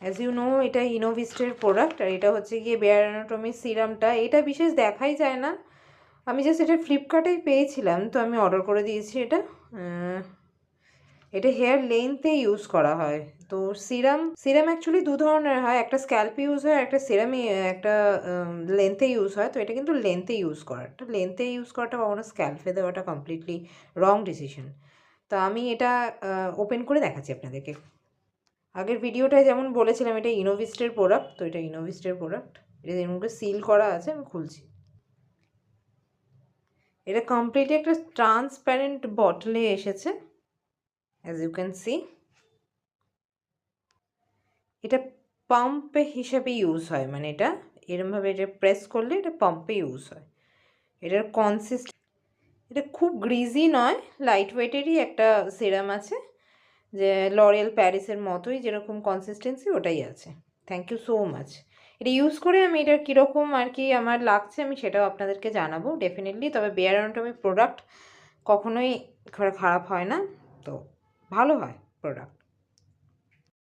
As you know এটা ইনোভিস্টের product, আর এটা হচ্ছে গিয়ে বেয়ার অ্যানাটমি সিরামটা। এটা বিশেষ দেখাই যায় না, আমি জাস্ট এটা ফ্লিপকার্টেই পেয়েছিলাম, তো আমি অর্ডার করে দিয়েছি এটা। এটা হেয়ার লেন্থে ইউজ করা হয়। তো সিরাম অ্যাকচুয়ালি দু ধরনের হয়, একটা স্ক্যাল্পে ইউজ হয়, একটা সিরামে একটা লেন্থে ইউজ হয়। তো এটা কিন্তু লেন্থে ইউজ করাটা, লেন্থে ইউজ করাটা কখনো স্ক্যাল্পে দেওয়াটা কমপ্লিটলি রং ডিসিশন। তো আমি এটা ওপেন করে দেখাচ্ছি আপনাদেরকে। আগের ভিডিওটায় যেমন বলেছিলাম এটা ইনোভিস্টের প্রোডাক্ট, তো এটা ইনোভিস্টের প্রোডাক্ট, এটা এর মধ্যে সিল করা আছে, আমি খুলছি। এটা কমপ্লিটলি একটা ট্রান্সপ্যারেন্ট বটলে এসেছে, অ্যাজ ইউ ক্যান সি। এটা পাম্পে হিসাবে ইউজ হয়, মানে এটা এরমভাবে এটা প্রেস করলে এটা পাম্পে ইউজ হয়। এটার এটা খুব গ্রিজি নয়, লাইট ওয়েটেরই একটা সিরাম আছে, যে লরিয়াল প্যারিসের মতোই যেরকম কনসিস্টেন্সি ওটাই আছে। Thank you so much. এটা ইউজ করে আমি এটার কীরকম আর কি আমার লাগছে আমি সেটাও আপনাদেরকে জানাবো ডেফিনেটলি। তবে বেয়ার অ্যানাটমি প্রোডাক্ট কখনোই খারাপ হয় না, তো ভালো হয় প্রোডাক্ট।